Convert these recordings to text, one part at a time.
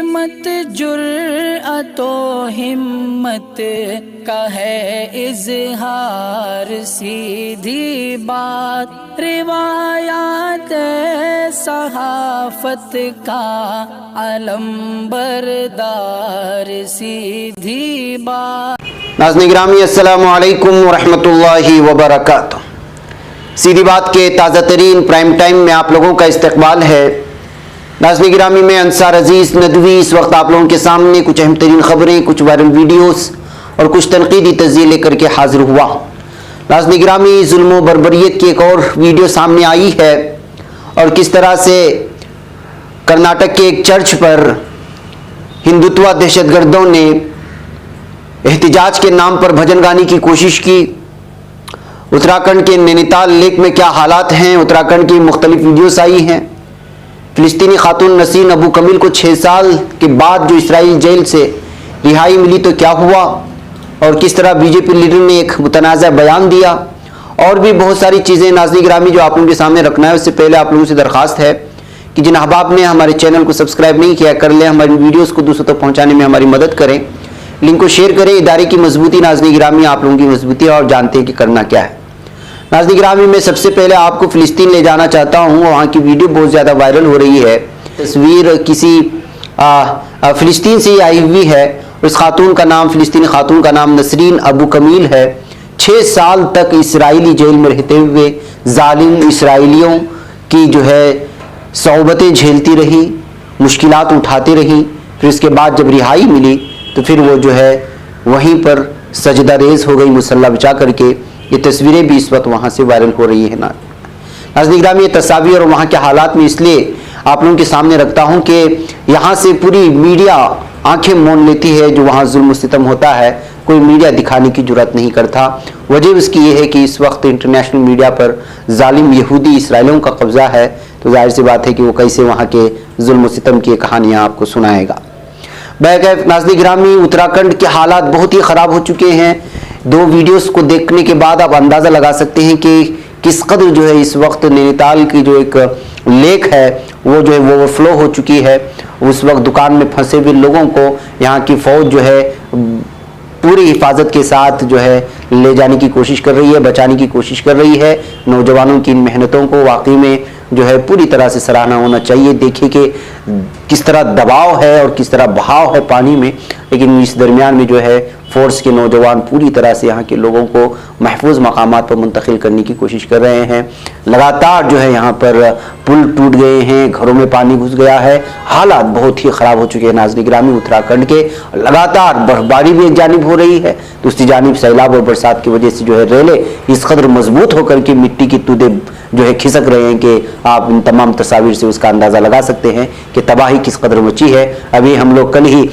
सिमत जुर्अतो हिम्मत का है इजहार, सीधी बात रिवायात सहाफत का अलंबरदार, सीधी बात। नाज़रीन गिरामी अस्सलामु अलैकुम वरहमतुल्लाहि वबरकातुहू। सीधी बात के ताज़ा तरीन प्राइम टाइम में आप लोगों का इस्तकबाल है। नाज़रीन गिरामी में अंसार अजीज़ नदवी इस वक्त आप लोगों के सामने कुछ अहम तरीन खबरें, कुछ वायरल वीडियोस और कुछ तनकीदी तज़्ज़िये लेकर के हाजिर हुआ। नाज़रीन गिरामी जुल्म व बर्बरियत की एक और वीडियो सामने आई है और किस तरह से कर्नाटक के एक चर्च पर हिंदुत्व दहशतगर्दों ने एहतिजाज के नाम पर भजन गाने की कोशिश की। उत्तराखंड के नैनीताल लेक में क्या हालात हैं, उत्तराखंड की मुख्तलिफ वीडियोस आई हैं। फिलिस्तीनी खातून नसीन अबू कमील को 6 साल के बाद जो इसराइल जेल से रिहाई मिली तो क्या हुआ, और किस तरह बीजेपी लीडर ने एक मुतनाज़ा बयान दिया, और भी बहुत सारी चीज़ें नाज़रीन गिरामी जो आप लोगों के सामने रखना है। उससे पहले आप लोगों से दरख्वास्त है कि जिन अहबाब ने हमारे चैनल को सब्सक्राइब नहीं किया कर लें, हमारी वीडियोज़ को दूसरों तक पहुँचाने में हमारी मदद करें, लिंक को शेयर करें। इदारे की मजबूती नाज़रीन गिरामी आप लोगों की मजबूती है और जानते हैं कि करना क्या है। नाज़रीन गिरामी मैं सबसे पहले आपको फ़िलिस्तीन ले जाना चाहता हूँ। वहाँ की वीडियो बहुत ज़्यादा वायरल हो रही है। तस्वीर किसी फ़िलिस्तीन से आई हुई है। उस खातून का नाम, फ़िलिस्तीनी खातून का नाम नसरीन अबू कमील है। 6 साल तक इसराइली जेल में रहते हुए जालिम इसराइलियों की जो है सौबतें झेलती रही, मुश्किलात उठाती रही। फिर इसके बाद जब रिहाई मिली तो फिर वो जो है वहीं पर सजदा रेज़ हो गई मुसल्ला बिछा करके। ये तस्वीरें भी इस वक्त वहाँ से वायरल हो रही है। नाज़रीन गिरामी ये तस्वीर और वहाँ के हालात में इसलिए आप लोगों के सामने रखता हूँ कि यहाँ से पूरी मीडिया आंखें मौन लेती है। जो वहाँ जुल्म सितम होता है कोई मीडिया दिखाने की जुर्रत नहीं करता। वजह उसकी ये है कि इस वक्त इंटरनेशनल मीडिया पर जालिम यहूदी इसराइलियों का कब्जा है, तो जाहिर सी बात है कि वो कैसे वहाँ के जुल्म सितम की कहानियाँ आपको सुनाएगा। बैकैफ नाज़रीन गिरामी उत्तराखंड के हालात बहुत ही ख़राब हो चुके हैं। 2 वीडियोस को देखने के बाद आप अंदाज़ा लगा सकते हैं कि किस कदर जो है इस वक्त नैनीताल की जो एक लेक है वो जो है वो ओवरफ्लो हो चुकी है। उस वक्त दुकान में फंसे हुए लोगों को यहाँ की फ़ौज जो है पूरी हिफाजत के साथ जो है ले जाने की कोशिश कर रही है, बचाने की कोशिश कर रही है। नौजवानों की इन मेहनतों को वाकई में जो है पूरी तरह से सराहना होना चाहिए। देखिए कि किस तरह दबाव है और किस तरह बहाव है पानी में, लेकिन इस दरमियान में जो है फोर्स के नौजवान पूरी तरह से यहाँ के लोगों को महफूज मकामात पर मुंतकिल करने की कोशिश कर रहे हैं। लगातार जो है यहाँ पर पुल टूट गए हैं, घरों में पानी घुस गया है, हालात बहुत ही ख़राब हो चुके हैं। नाज़रीन गिरामी उत्तराखंड के लगातार बर्फबारी भी एक जानिब हो रही है, दूसरी जानिब सैलाब और बरसात की वजह से जो है रेले इस कदर मजबूत होकर के मिट्टी की तूदे जो है खिसक रहे हैं कि आप इन तमाम तस्वीर से उसका अंदाज़ा लगा सकते हैं कि तबाही किस कदर मची है। अभी हम लोग कल ही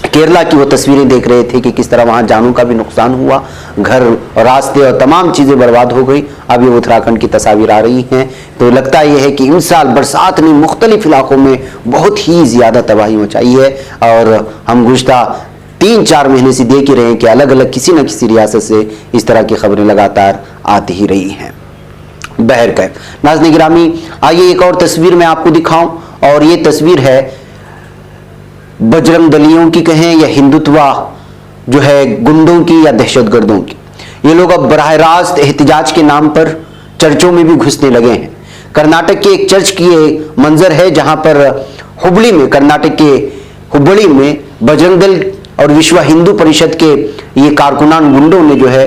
केरला की वो तस्वीरें देख रहे थे कि किस तरह वहाँ जानों का भी नुकसान हुआ, घर और रास्ते और तमाम चीज़ें बर्बाद हो गई। अब ये उत्तराखंड की तस्वीर आ रही हैं तो लगता यह है कि इस साल बरसात ने मुख्तलिफ इलाकों में बहुत ही ज़्यादा तबाही मचाई है। और हम गुज़श्ता 3-4 महीने से देख ही रहे हैं कि अलग अलग किसी न किसी रियासत से इस तरह की खबरें लगातार आती ही रही हैं। बहरकैफ नाज़रीन गिरामी आइए एक और तस्वीर मैं आपको दिखाऊं, और ये तस्वीर है बजरंग दलियों की कहें या हिंदुत्व जो है गुंडों की या दहशतगर्दों की। ये लोग अब बराह रास्त एहतिजाज के नाम पर चर्चों में भी घुसने लगे हैं। कर्नाटक के एक चर्च की ये मंजर है जहां पर हुबली में, कर्नाटक के हुबली में बजरंग दल और विश्व हिंदू परिषद के ये कारकुनान गुंडों ने जो है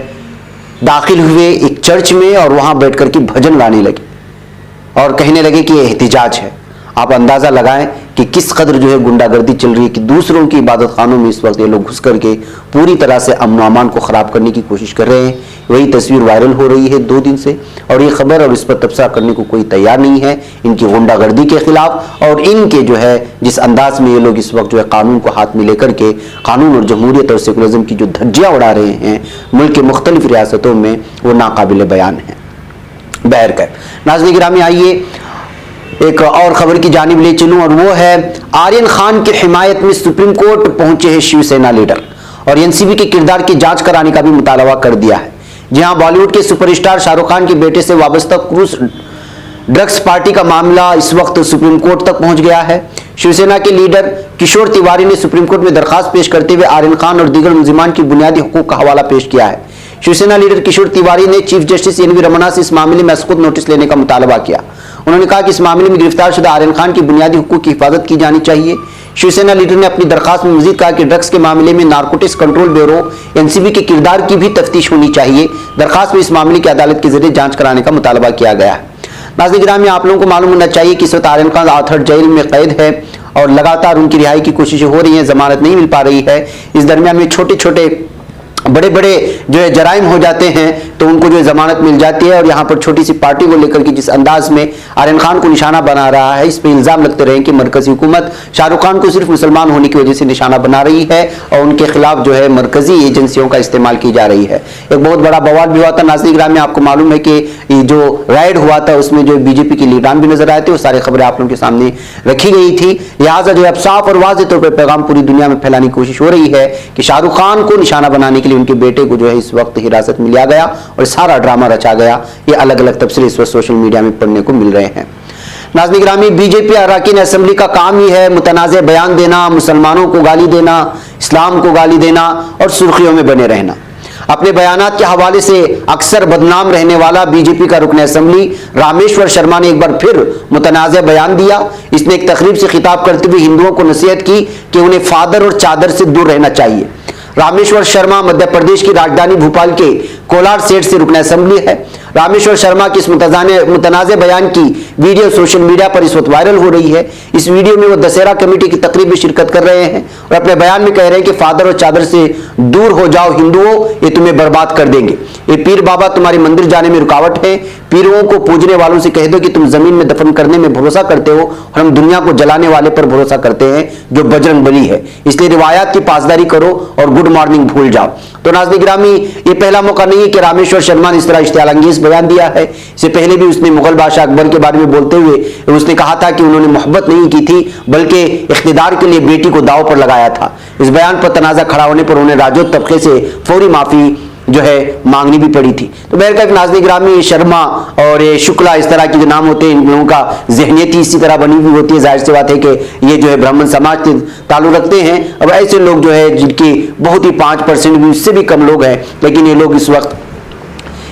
दाखिल हुए एक चर्च में और वहां बैठ कर के भजन गाने लगे और कहने लगे कि यह एहतिजाज है। आप अंदाज़ा लगाएं कि किस कदर जो है गुंडागर्दी चल रही है कि दूसरों की इबादत खानों में इस वक्त ये लोग घुस करके पूरी तरह से अमन अमान को ख़राब करने की कोशिश कर रहे हैं। वही तस्वीर वायरल हो रही है 2 दिन से, और ये खबर और इस पर तबसरा करने को कोई तैयार नहीं है इनकी गुंडागर्दी के खिलाफ और इनके जो है जिस अंदाज में ये लोग इस वक्त जो है कानून को हाथ में लेकर के कानून और जमहूरियत और सेकुलरिज्म की जो धज्जियाँ उड़ा रहे हैं मुल्क के मुख्तलिफ रियासतों में, वो नाकाबिल बयान है। बहरकैफ नाज़रीन गिरामी आइए एक और खबर की जानिब ले चलूं, और वो है आर्यन खान की हिमायत में सुप्रीम कोर्ट पहुंचे हैं शिवसेना लीडर, और एनसीबी के किरदार की जांच कराने का भी मुतालबा कर दिया है। जी हां, बॉलीवुड के सुपरस्टार शाहरुख खान के बेटे से वाबस्ता क्रूज ड्रग्स पार्टी का मामला इस वक्त सुप्रीम कोर्ट तक पहुंच गया है। शिवसेना के लीडर किशोर तिवारी ने सुप्रीम कोर्ट में दरखास्त पेश करते हुए आर्यन खान और दीगर मुलजिमान की बुनियादी हुकूक का हवाला पेश किया है। शिवसेना लीडर किशोर तिवारी ने चीफ जस्टिस एनवी रमन्ना से इस मामले में खुद नोटिस लेने का मुतालबा किया। उन्होंने कहा कि इस मामले में गिरफ्तार शुदा आर्यन खान की बुनियादी हुकूक की हिफाजत की जानी चाहिए। शिवसेना लीडर ने अपनी दरखास्त में मजीद कहा कि ड्रग्स के मामले में नारकोटिक्स कंट्रोल ब्यूरो एनसीबी के किरदार की भी तफ्तीश होनी चाहिए। दरखास्त में इस मामले की अदालत के जरिए जांच कराने का मुतालबा किया गया है। नाज़रीन गिरामी, आप लोगों को मालूम होना चाहिए कि इस वक्त आर्यन खान आर्थर जेल में कैद है और लगातार उनकी रिहाई की कोशिशें हो रही हैं, जमानत नहीं मिल पा रही है। इस दरमियान में छोटे छोटे बड़े बड़े जो है जराइम हो जाते हैं तो उनको जो है जमानत मिल जाती है। और यहाँ पर छोटी सी पार्टी को लेकर के जिस अंदाज में आर्यन खान को निशाना बना रहा है, इस पे इल्जाम लगते रहे कि मरकजी हुकूमत शाहरुख खान को सिर्फ मुसलमान होने की वजह से निशाना बना रही है और उनके खिलाफ जो है मरकजी एजेंसियों का इस्तेमाल की जा रही है। एक बहुत बड़ा बवाल भी हुआ था। नाज़रीन गिरामी, में आपको मालूम है कि जो राइड हुआ था उसमें जो बीजेपी के लीडरान भी नजर आए थे, वो सारी खबरें आप लोगों के सामने रखी गई थी। लिहाजा जो है अब साफ और वाज़ेह तौर पर पैगाम पूरी दुनिया में फैलाने की कोशिश हो रही है कि शाहरुख खान को निशाना बनाने के लिए उनके बेटे को जो है इस वक्त हिरासत में लिया गया और सारा ड्रामा रचा गया। ये अलग अलग तफसीरें इस वक्त सोशल मीडिया में पढ़ने को मिल रहे हैं। नाज़रीन गिरामी, बीजेपी अरकान असेंबली का काम ही है मुतनाज़ बयान देना, मुसलमानों को गाली देना, इस्लाम को गाली देना और सुर्खियों में बने रहना। अपने बयानात के हवाले से अक्सर बदनाम रहने वाला बीजेपी का रुकन असेंबली रामेश्वर शर्मा ने एक बार फिर मुतनाज़ बयान दिया। इसने एक तकरीब से खिताब करते हुए हिंदुओं को नसीहत की कि उन्हें फादर और चादर से दूर रहना चाहिए। रामेश्वर शर्मा मध्य प्रदेश की राजधानी भोपाल के कोलार सेट से रुकन असेंबली है। रामेश्वर शर्मा की इस मुतनाज़ बयान की वीडियो सोशल मीडिया पर इस वक्त वायरल हो रही है। इस वीडियो में वो दशहरा कमेटी की तकरीब में शिरकत कर रहे हैं और अपने बयान में कह रहे हैं कि फादर और चादर से दूर हो जाओ हिंदुओं, ये तुम्हें बर्बाद कर देंगे। ये पीर बाबा तुम्हारे मंदिर जाने में रुकावट है। पीरों को पूजने वालों से कह दो कि तुम जमीन में दफन करने में भरोसा करते हो और हम दुनिया को जलाने वाले पर भरोसा करते हैं जो बजरंग बली है। इसलिए रिवायात की पासदारी करो और गुड मॉर्निंग भूल जाओ। तो नाज़रीन गिरामी, ये पहला मौका नहीं है कि रामेश्वर शर्मा ने इस तरह इश्तियाल अंगेज बयान दिया है। इससे पहले भी उसने मुगल बादशाह अकबर के बारे में बोलते हुए उसने कहा था कि उन्होंने मोहब्बत नहीं की थी बल्कि इख्तिदार के लिए बेटी को दांव पर लगाया था। इस बयान पर तनाज़ा खड़ा होने पर उन्हें राजौत तबके से फौरी माफी जो है मांगनी भी पड़ी थी। तो बहरकैफ नाज़रीन गिरामी, शर्मा और शुक्ला इस तरह के जो नाम होते हैं इन लोगों का जहनियत ही इसी तरह बनी हुई होती है। जाहिर सी बात है कि ये जो है ब्राह्मण समाज से ताल्लुक रखते हैं। अब ऐसे लोग जो है जिनकी बहुत ही 5% भी, उससे भी कम लोग हैं, लेकिन ये लोग इस वक्त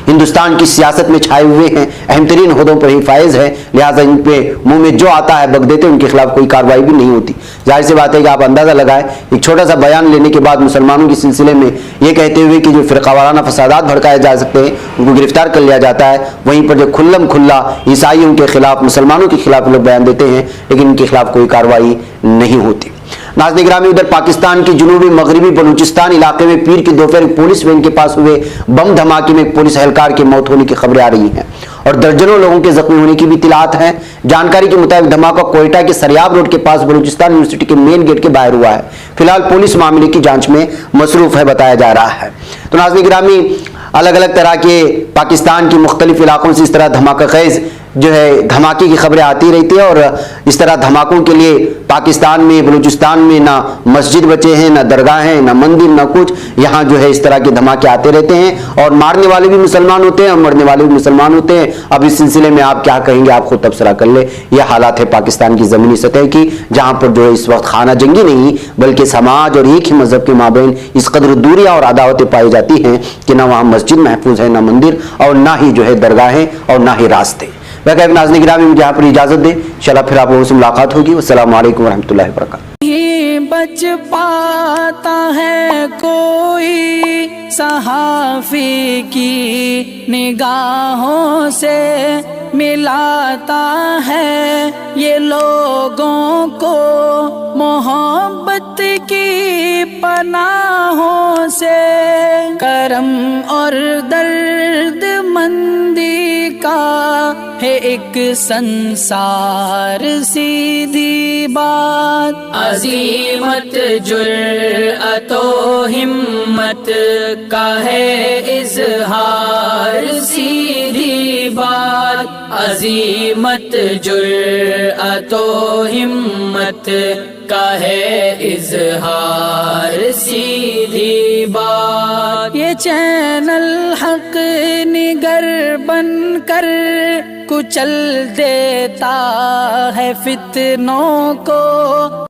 हिंदुस्तान की सियासत में छाए हुए हैं, अहम तरीन ओहदों पर ही फायज है। लिहाजा इन पे मुंह में जो आता है बक देते, उनके खिलाफ कोई कार्रवाई भी नहीं होती। जाहिर सी बात है कि आप अंदाजा लगाएं, एक छोटा सा बयान लेने के बाद मुसलमानों के सिलसिले में ये कहते हुए कि जो फिरकावाराना फसादात भड़काए जा सकते हैं उनको गिरफ्तार कर लिया जाता है, वहीं पर जो खुल्लम खुल्ला ईसाइयों के खिलाफ, मुसलमानों के खिलाफ लोग बयान देते हैं लेकिन इनके खिलाफ कोई कार्रवाई नहीं होती। नाज़रीन गिरामी, उधर पाकिस्तान के जुनूबी मगरबी बलूचिस्तान इलाके में पीर की दोपहर पुलिस वैन के पास हुए बम धमाके में एक पुलिस एहलकार की मौत होने की खबरें आ रही हैं और दर्जनों लोगों के जख्मी होने की भी इत्तलात हैं। जानकारी के मुताबिक धमाका कोयटा के सरियाब रोड के पास बलूचिस्तान यूनिवर्सिटी के मेन गेट के बाहर हुआ है। फिलहाल पुलिस मामले की जांच में मसरूफ है बताया जा रहा है। तो नाज़रीन गिरामी, अलग अलग तरह के पाकिस्तान के मुख्तलिफ इलाकों से इस तरह धमाका खेज जो है धमाके की खबरें आती रहती है और इस तरह धमाकों के लिए पाकिस्तान में, बलूचिस्तान में ना मस्जिद बचे हैं, ना दरगाह हैं, ना मंदिर, ना कुछ। यहाँ जो है इस तरह के धमाके आते रहते हैं और मारने वाले भी मुसलमान होते हैं और मरने वाले भी मुसलमान होते हैं। अब इस सिलसिले में आप क्या कहेंगे, आप खुद तबसरा कर ले। यह हालात है पाकिस्तान की ज़मीनी सतह की, जहाँ पर जो है इस वक्त खाना जंगी नहीं बल्कि समाज और एक ही मजहब के माबैन इस कदर दूरियाँ और अदावतें पाई जाती हैं कि ना वहाँ मस्जिद महफूज है, ना मंदिर, और ना ही जो है दरगाहें और ना ही रास्ते। वह नाज़रीन गिरामी, मुझे यहाँ पर इजाज़त दे, इंशाअल्लाह फिर आप लोगों से मुलाकात होगी। अस्सलामु अलैकुम वरहमतुल्लाहि वबरकातुहू। नहीं बच पाता है कोई सहाफ़ी की निगाहों से, मिलाता है ये लोगों को मोहब्बत की पनाहों से। करम और दर्द मंदी का है एक संसार, सीधी बात अजीमत जुर्अतो हिम्मत का है इज़हार, सीधी बात अजीमत जुर्अतो हिम्मत का है इज़हार, सीधी बात। ये चैनल हक निगर बनकर कुचल देता है फितनों को